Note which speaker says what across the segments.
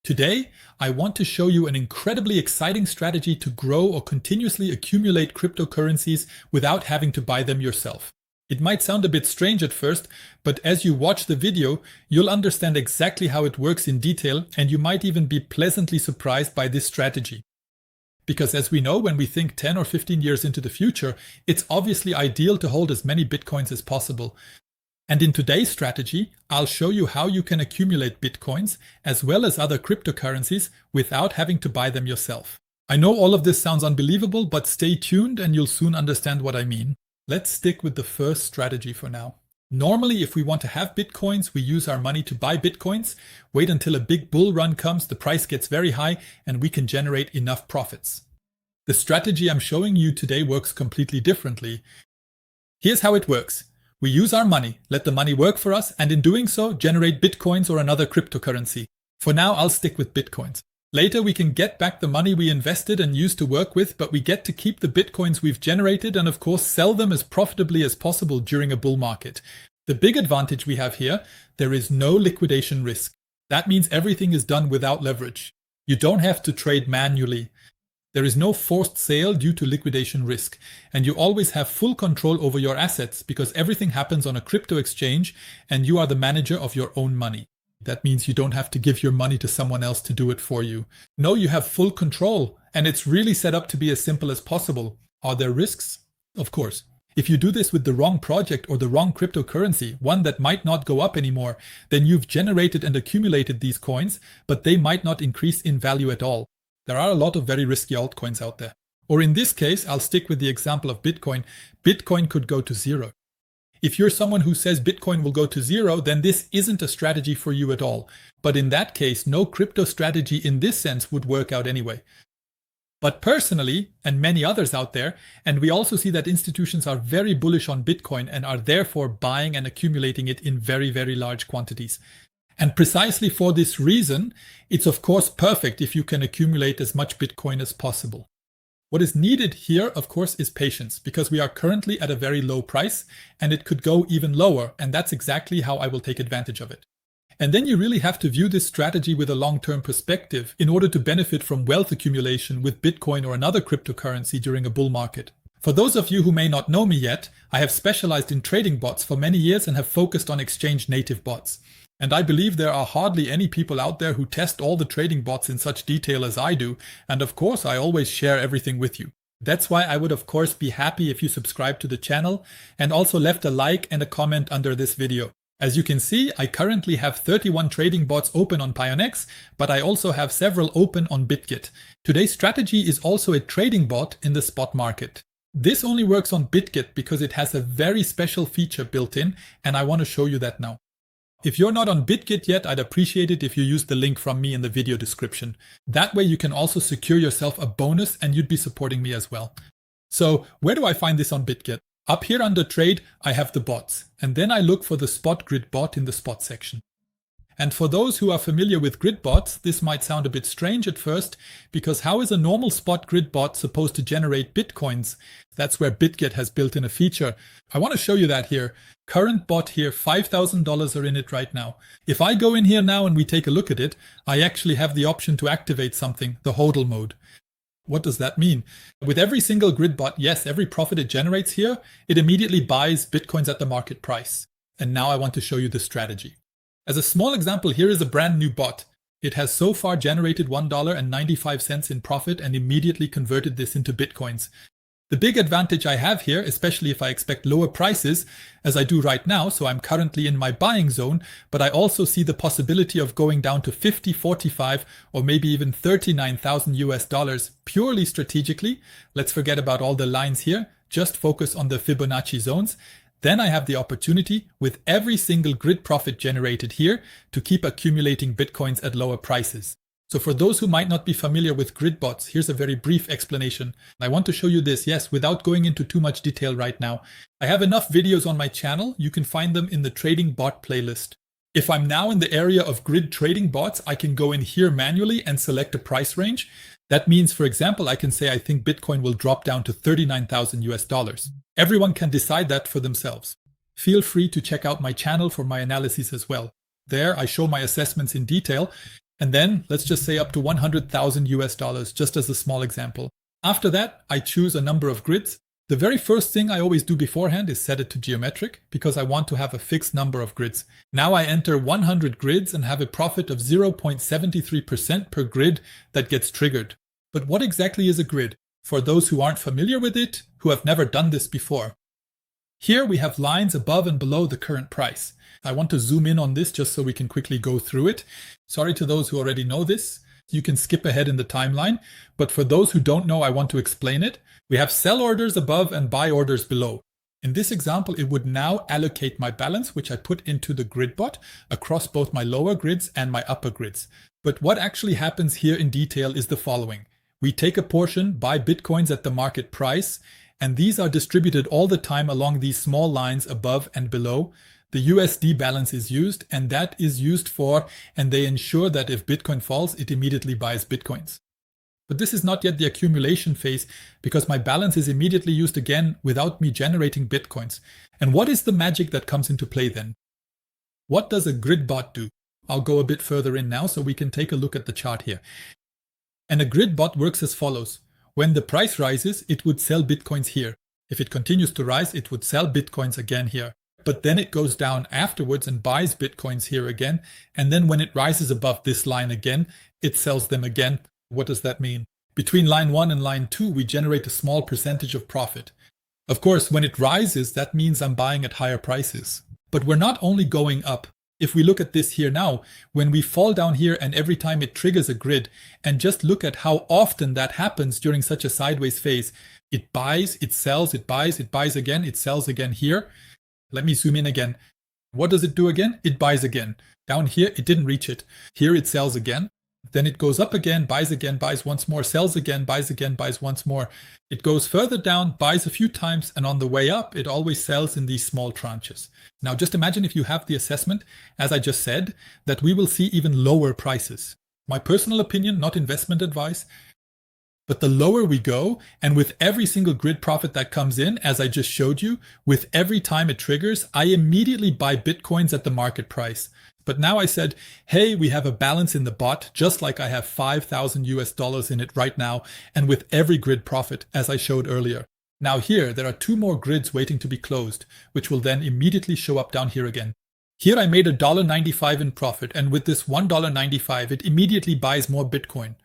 Speaker 1: Today, I want to show you an incredibly exciting strategy to grow or continuously accumulate cryptocurrencies without having to buy them yourself. It might sound a bit strange at first, but as you watch the video, you'll understand exactly how it works in detail, and you might even be pleasantly surprised by this strategy. Because as we know, when we think 10 or 15 years into the future, it's obviously ideal to hold as many bitcoins as possible. And in today's strategy, I'll show you how you can accumulate bitcoins as well as other cryptocurrencies without having to buy them yourself. I know all of this sounds unbelievable, but stay tuned and you'll soon understand what I mean. Let's stick with the first strategy for now. Normally, if we want to have bitcoins, we use our money to buy bitcoins, wait until a big bull run comes, the price gets very high, and we can generate enough profits. The strategy I'm showing you today works completely differently. Here's how it works. We use our money, let the money work for us, and in doing so, generate bitcoins or another cryptocurrency. For now, I'll stick with bitcoins. Later, we can get back the money we invested and used to work with, but we get to keep the bitcoins we've generated and of course sell them as profitably as possible during a bull market. The big advantage we have here, there is no liquidation risk. That means everything is done without leverage. You don't have to trade manually. There is no forced sale due to liquidation risk, and you always have full control over your assets because everything happens on a crypto exchange and you are the manager of your own money. That means you don't have to give your money to someone else to do it for you. No, you have full control, and it's really set up to be as simple as possible. Are there risks? Of course. If you do this with the wrong project or the wrong cryptocurrency, one that might not go up anymore, then you've generated and accumulated these coins, but they might not increase in value at all. There are a lot of very risky altcoins out there. Or in this case, I'll stick with the example of Bitcoin. Bitcoin could go to zero. If you're someone who says Bitcoin will go to zero, then this isn't a strategy for you at all. But in that case, no crypto strategy in this sense would work out anyway. But personally, and many others out there, and we also see that institutions are very bullish on Bitcoin and are therefore buying and accumulating it in very, very large quantities. And precisely for this reason, it's of course perfect if you can accumulate as much Bitcoin as possible. What is needed here, of course, is patience, because we are currently at a very low price and it could go even lower, and that's exactly how I will take advantage of it. And then you really have to view this strategy with a long-term perspective in order to benefit from wealth accumulation with Bitcoin or another cryptocurrency during a bull market. For those of you who may not know me yet, I have specialized in trading bots for many years and have focused on exchange-native bots. And I believe there are hardly any people out there who test all the trading bots in such detail as I do, and of course I always share everything with you. That's why I would of course be happy if you subscribe to the channel and also left a like and a comment under this video. As you can see, I currently have 31 trading bots open on PIONEX, but I also have several open on Bitget. Today's strategy is also a trading bot in the spot market. This only works on Bitget because it has a very special feature built in, and I want to show you that now. If you're not on Bitget yet, I'd appreciate it if you use the link from me in the video description. That way you can also secure yourself a bonus and you'd be supporting me as well. So where do I find this on Bitget? Up here under trade, I have the bots, and then I look for the spot grid bot in the spot section. And for those who are familiar with grid bots, this might sound a bit strange at first, because how is a normal spot grid bot supposed to generate bitcoins? That's where Bitget has built in a feature. I want to show you that here. Current bot here, $5,000 are in it right now. If I go in here now and we take a look at it, I actually have the option to activate something, the HODL mode. What does that mean? With every single grid bot, yes, every profit it generates here, it immediately buys bitcoins at the market price. And now I want to show you the strategy. As a small example, here is a brand new bot. It has so far generated $1.95 in profit and immediately converted this into bitcoins. The big advantage I have here, especially if I expect lower prices, as I do right now, so I'm currently in my buying zone, but I also see the possibility of going down to 50, 45, or maybe even 39,000 US dollars purely strategically. Let's forget about all the lines here, just focus on the Fibonacci zones. Then I have the opportunity, with every single grid profit generated here, to keep accumulating bitcoins at lower prices. So for those who might not be familiar with grid bots, here's a very brief explanation. I want to show you this, yes, without going into too much detail right now. I have enough videos on my channel. You can find them in the trading bot playlist. If I'm now in the area of grid trading bots, I can go in here manually and select a price range. That means, for example, I can say I think Bitcoin will drop down to 39,000 US dollars. Everyone can decide that for themselves. Feel free to check out my channel for my analyses as well. There I show my assessments in detail. And then let's just say up to 100,000 US dollars, just as a small example. After that, I choose a number of grids. The very first thing I always do beforehand is set it to geometric because I want to have a fixed number of grids. Now I enter 100 grids and have a profit of 0.73% per grid that gets triggered. But what exactly is a grid? For those who aren't familiar with it, who have never done this before. Here we have lines above and below the current price. I want to zoom in on this just so we can quickly go through it. Sorry to those who already know this. You can skip ahead in the timeline, but for those who don't know, I want to explain it. We have sell orders above and buy orders below. In this example, it would now allocate my balance, which I put into the grid bot, across both my lower grids and my upper grids. But what actually happens here in detail is the following. We take a portion, buy Bitcoins at the market price, and these are distributed all the time along these small lines above and below. The USD balance is used, and that is used for, and they ensure that if Bitcoin falls, it immediately buys Bitcoins. But this is not yet the accumulation phase because my balance is immediately used again without me generating Bitcoins. And what is the magic that comes into play then? What does a grid bot do? I'll go a bit further in now so we can take a look at the chart here. And a grid bot works as follows. When the price rises, it would sell Bitcoins here. If it continues to rise, it would sell Bitcoins again here. But then it goes down afterwards and buys Bitcoins here again. And then when it rises above this line again, it sells them again. What does that mean? Between line 1 and line 2, we generate a small percentage of profit. Of course, when it rises, that means I'm buying at higher prices. But we're not only going up. If we look at this here now, when we fall down here and every time it triggers a grid, and just look at how often that happens during such a sideways phase, it buys, it sells, it buys again, it sells again here. Let me zoom in again. What does it do again? It buys again. Down here, it didn't reach it. Here it sells again. Then it goes up again, buys once more, sells again, buys once more. It goes further down, buys a few times, and on the way up, it always sells in these small tranches. Now just imagine if you have the assessment, as I just said, that we will see even lower prices. My personal opinion, not investment advice, but the lower we go, and with every single grid profit that comes in, as I just showed you, with every time it triggers, I immediately buy Bitcoins at the market price. But now I said, hey, we have a balance in the bot, just like I have 5,000 US dollars in it right now, and with every grid profit, as I showed earlier. Now here, there are 2 more grids waiting to be closed, which will then immediately show up down here again. Here I made $1.95 in profit, and with this $1.95, it immediately buys more Bitcoin.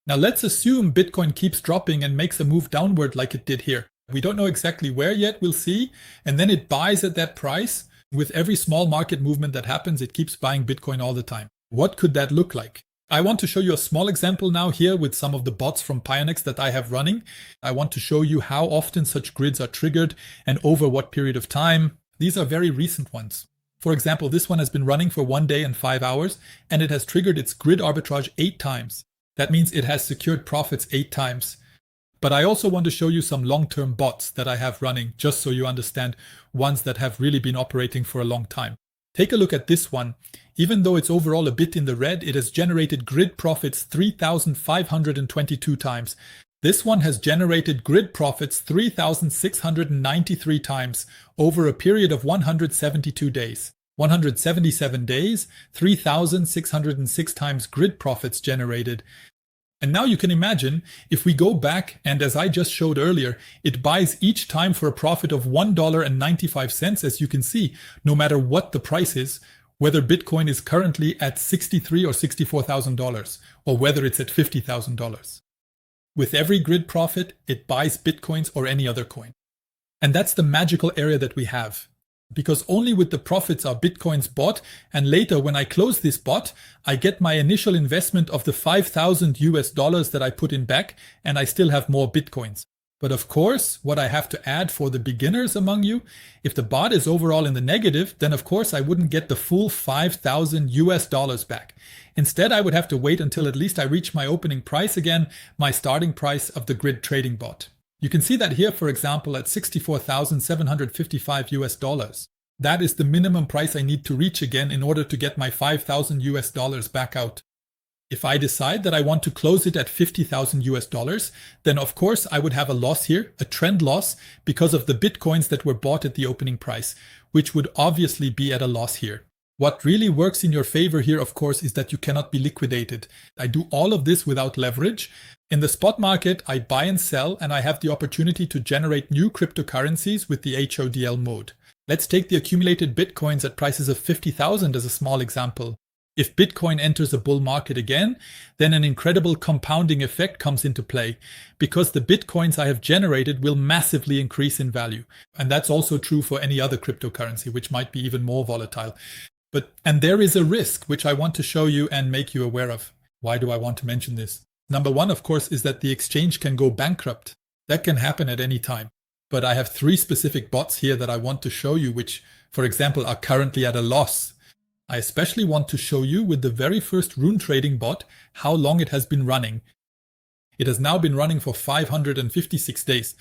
Speaker 1: Now let's assume Bitcoin keeps dropping and makes a move downward like it did here. We don't know exactly where yet, we'll see. And then it buys at that price. With every small market movement that happens, it keeps buying Bitcoin all the time. What could that look like? I want to show you a small example now here with some of the bots from PIONEX that I have running. I want to show you how often such grids are triggered and over what period of time. These are very recent ones. For example, this one has been running for 1 day and 5 hours, and it has triggered its grid arbitrage 8 times. That means it has secured profits 8 times. But I also want to show you some long-term bots that I have running, just so you understand ones that have really been operating for a long time. Take a look at this one. Even though it's overall a bit in the red, it has generated grid profits 3,522 times. This one has generated grid profits 3,693 times over a period of 172 days. 177 days, 3,606 times grid profits generated. And now you can imagine, if we go back and as I just showed earlier, it buys each time for a profit of $1.95, as you can see, no matter what the price is, whether Bitcoin is currently at $63,000 or $64,000, or whether it's at $50,000. With every grid profit, it buys Bitcoins or any other coin. And that's the magical area that we have. Because only with the profits are Bitcoins bought, and later when I close this bot, I get my initial investment of the 5,000 US dollars that I put in back, and I still have more Bitcoins. But of course, what I have to add for the beginners among you, if the bot is overall in the negative, then of course I wouldn't get the full 5,000 US dollars back. Instead, I would have to wait until at least I reach my opening price again, my starting price of the grid trading bot. You can see that here, for example, at 64,755 US dollars. That is the minimum price I need to reach again in order to get my 5,000 US dollars back out. If I decide that I want to close it at 50,000 US dollars, then of course I would have a loss here, a trend loss, because of the Bitcoins that were bought at the opening price, which would obviously be at a loss here. What really works in your favor here, of course, is that you cannot be liquidated. I do all of this without leverage. In the spot market, I buy and sell, and I have the opportunity to generate new cryptocurrencies with the HODL mode. Let's take the accumulated Bitcoins at prices of 50,000 as a small example. If Bitcoin enters a bull market again, then an incredible compounding effect comes into play, because the Bitcoins I have generated will massively increase in value. And that's also true for any other cryptocurrency, which might be even more volatile. And there is a risk which I want to show you and make you aware of. Why do I want to mention this? Number one, of course, is that the exchange can go bankrupt. That can happen at any time. But I have 3 specific bots here that I want to show you, which, for example, are currently at a loss. I especially want to show you with the very first rune trading bot how long it has been running. It has now been running for 556 days.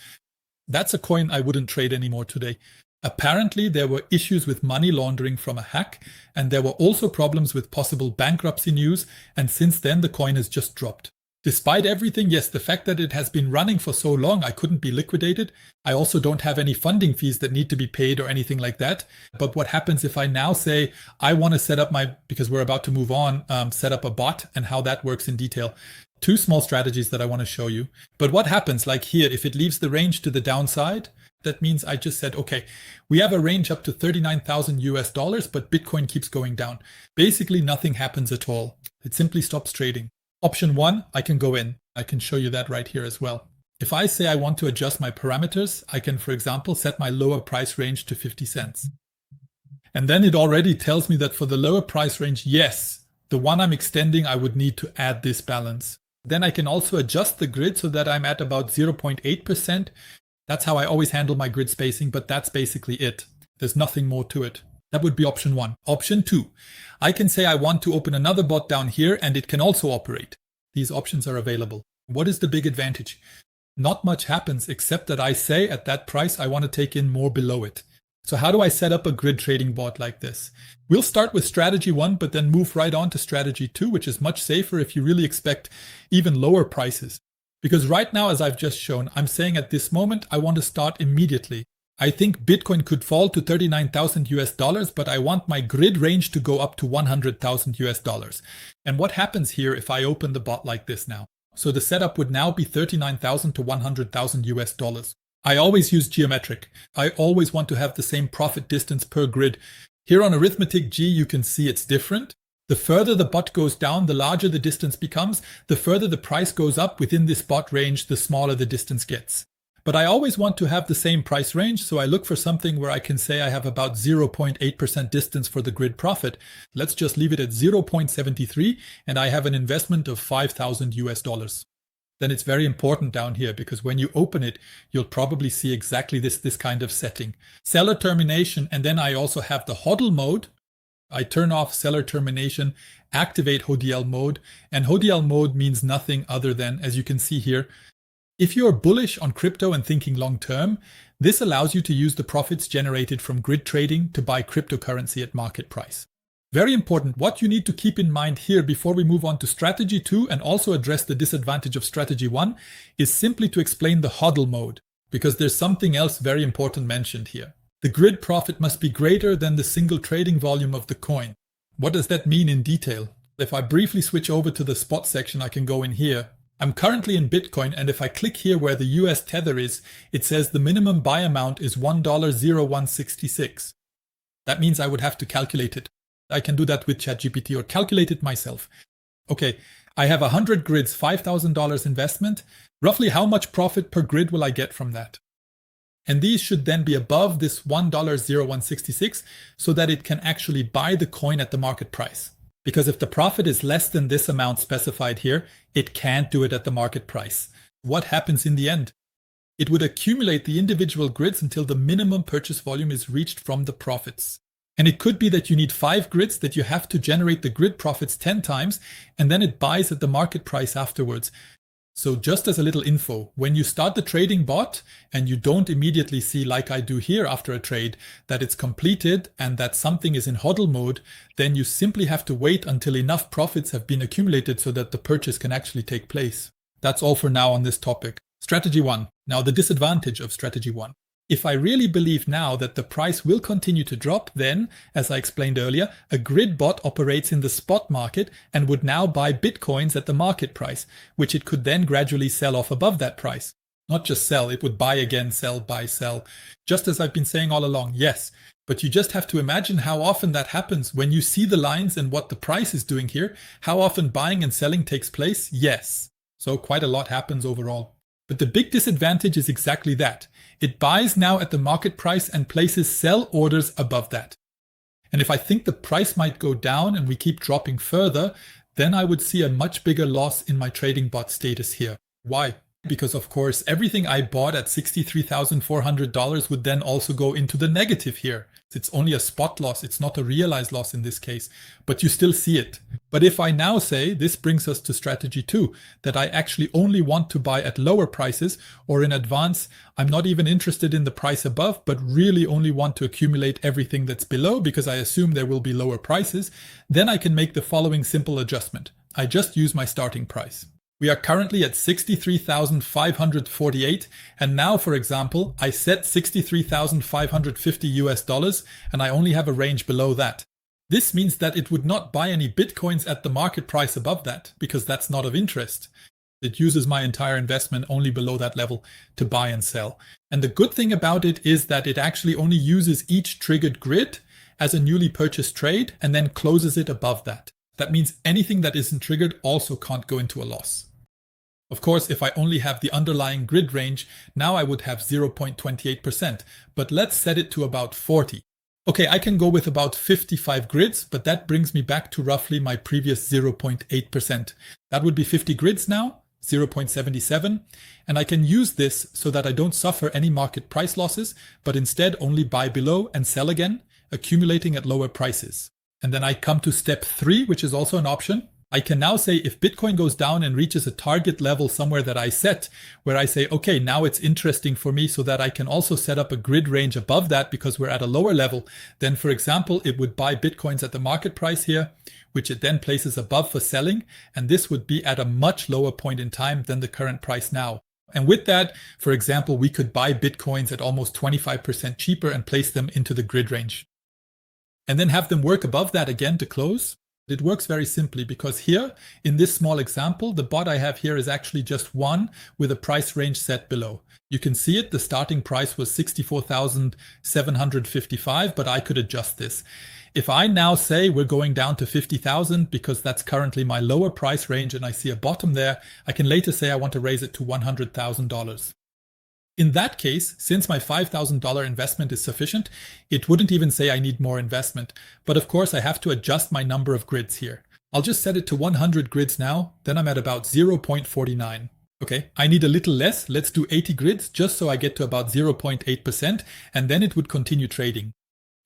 Speaker 1: That's a coin I wouldn't trade anymore today. Apparently, there were issues with money laundering from a hack, and there were also problems with possible bankruptcy news, and since then the coin has just dropped. Despite everything, yes, the fact that it has been running for so long, I couldn't be liquidated. I also don't have any funding fees that need to be paid or anything like that. But what happens if I now say, I want to set up because we're about to move on, set up a bot and how that works in detail. 2 small strategies that I want to show you. But what happens, like here, if it leaves the range to the downside, that means I just said, okay, we have a range up to 39,000 US dollars, but Bitcoin keeps going down. Basically, nothing happens at all. It simply stops trading. Option 1, I can go in. I can show you that right here as well. If I say I want to adjust my parameters, I can, for example, set my lower price range to 50 cents. And then it already tells me that for the lower price range, yes, the one I'm extending, I would need to add this balance. Then I can also adjust the grid so that I'm at about 0.8%. That's how I always handle my grid spacing, but that's basically it. There's nothing more to it. That would be option 1. Option 2, I can say I want to open another bot down here and it can also operate. These options are available. What is the big advantage? Not much happens except that I say at that price I want to take in more below it. So how do I set up a grid trading bot like this? We'll start with strategy 1, but then move right on to strategy 2, which is much safer if you really expect even lower prices. Because right now, as I've just shown, I'm saying at this moment, I want to start immediately. I think Bitcoin could fall to 39,000 US dollars, but I want my grid range to go up to 100,000 US dollars. And what happens here if I open the bot like this now? So the setup would now be 39,000 to 100,000 US dollars. I always use geometric. I always want to have the same profit distance per grid. Here on Arithmetic G, you can see it's different. The further the bot goes down, the larger the distance becomes. The further the price goes up within this bot range, the smaller the distance gets. But I always want to have the same price range, so I look for something where I can say I have about 0.8% distance for the grid profit. Let's just leave it at 0.73, and I have an investment of 5,000 US dollars. Then it's very important down here, because when you open it, you'll probably see exactly this kind of setting. Seller termination, and then I also have the HODL mode. I turn off seller termination, activate HODL mode, and HODL mode means nothing other than, as you can see here, if you're bullish on crypto and thinking long term, this allows you to use the profits generated from grid trading to buy cryptocurrency at market price. Very important, what you need to keep in mind here before we move on to strategy 2 and also address the disadvantage of strategy 1 is simply to explain the HODL mode, because there's something else very important mentioned here. The grid profit must be greater than the single trading volume of the coin. What does that mean in detail? If I briefly switch over to the spot section, I can go in here. I'm currently in Bitcoin, and if I click here where the US tether is, it says the minimum buy amount is $1.0166. That means I would have to calculate it. I can do that with ChatGPT or calculate it myself. Okay, I have 100 grids, $5,000 investment. Roughly how much profit per grid will I get from that? And these should then be above this $1.0166 so that it can actually buy the coin at the market price. Because if the profit is less than this amount specified here, it can't do it at the market price. What happens in the end? It would accumulate the individual grids until the minimum purchase volume is reached from the profits. And it could be that you need 5 grids, that you have to generate the grid profits 10 times, and then it buys at the market price afterwards. So just as a little info, when you start the trading bot and you don't immediately see, like I do here after a trade, that it's completed and that something is in HODL mode, then you simply have to wait until enough profits have been accumulated so that the purchase can actually take place. That's all for now on this topic. Strategy 1. Now the disadvantage of strategy 1. If I really believe now that the price will continue to drop, then, as I explained earlier, a grid bot operates in the spot market and would now buy Bitcoins at the market price, which it could then gradually sell off above that price. Not just sell, it would buy again, sell, buy, sell. Just as I've been saying all along, yes. But you just have to imagine how often that happens when you see the lines and what the price is doing here, how often buying and selling takes place, yes. So quite a lot happens overall. But the big disadvantage is exactly that. It buys now at the market price and places sell orders above that. And if I think the price might go down and we keep dropping further, then I would see a much bigger loss in my trading bot status here. Why? Because of course, everything I bought at $63,400 would then also go into the negative here. It's only a spot loss, it's not a realized loss in this case, but you still see it. But if I now say, this brings us to strategy 2, that I actually only want to buy at lower prices, or in advance, I'm not even interested in the price above, but really only want to accumulate everything that's below because I assume there will be lower prices, then I can make the following simple adjustment. I just use my starting price. We are currently at 63,548, and now, for example, I set 63,550 US dollars, and I only have a range below that. This means that it would not buy any Bitcoins at the market price above that, because that's not of interest. It uses my entire investment only below that level to buy and sell. And the good thing about it is that it actually only uses each triggered grid as a newly purchased trade and then closes it above that. That means anything that isn't triggered also can't go into a loss. Of course, if I only have the underlying grid range, now I would have 0.28%, but let's set it to about 40. Okay, I can go with about 55 grids, but that brings me back to roughly my previous 0.8%. That would be 50 grids now, 0.77, and I can use this so that I don't suffer any market price losses, but instead only buy below and sell again, accumulating at lower prices. And then I come to step 3, which is also an option. I can now say if Bitcoin goes down and reaches a target level somewhere that I set, where I say, okay, now it's interesting for me so that I can also set up a grid range above that because we're at a lower level, then for example, it would buy Bitcoins at the market price here, which it then places above for selling, and this would be at a much lower point in time than the current price now. And with that, for example, we could buy Bitcoins at almost 25% cheaper and place them into the grid range. And then have them work above that again to close. It works very simply because here, in this small example, the bot I have here is actually just one with a price range set below. You can see it, the starting price was 64,755, but I could adjust this. If I now say we're going down to 50,000 because that's currently my lower price range and I see a bottom there, I can later say I want to raise it to $100,000. In that case, since my $5,000 investment is sufficient, it wouldn't even say I need more investment. But of course, I have to adjust my number of grids here. I'll just set it to 100 grids now, then I'm at about 0.49. Okay, I need a little less. Let's do 80 grids just so I get to about 0.8%, and then it would continue trading.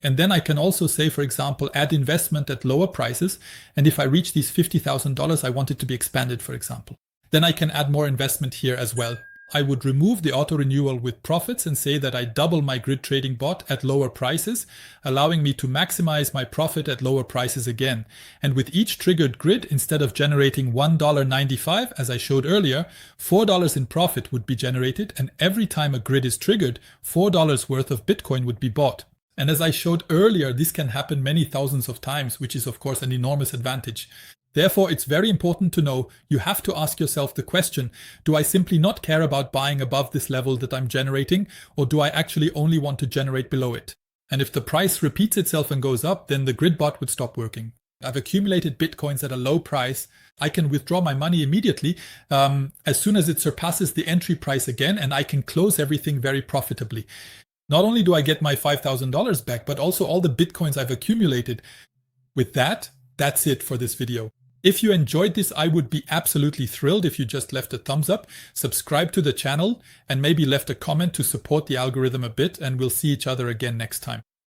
Speaker 1: And then I can also say, for example, add investment at lower prices. And if I reach these $50,000, I want it to be expanded, for example. Then I can add more investment here as well. I would remove the auto renewal with profits and say that I double my grid trading bot at lower prices, allowing me to maximize my profit at lower prices again. And with each triggered grid, instead of generating $1.95, as I showed earlier, $4 in profit would be generated, and every time a grid is triggered, $4 worth of Bitcoin would be bought. And as I showed earlier, this can happen many thousands of times, which is of course an enormous advantage. Therefore, it's very important to know you have to ask yourself the question, do I simply not care about buying above this level that I'm generating, or do I actually only want to generate below it? And if the price repeats itself and goes up, then the grid bot would stop working. I've accumulated Bitcoins at a low price. I can withdraw my money immediately as soon as it surpasses the entry price again, and I can close everything very profitably. Not only do I get my $5,000 back, but also all the Bitcoins I've accumulated. With that, that's it for this video. If you enjoyed this, I would be absolutely thrilled if you just left a thumbs up, subscribe to the channel, and maybe left a comment to support the algorithm a bit, and we'll see each other again next time.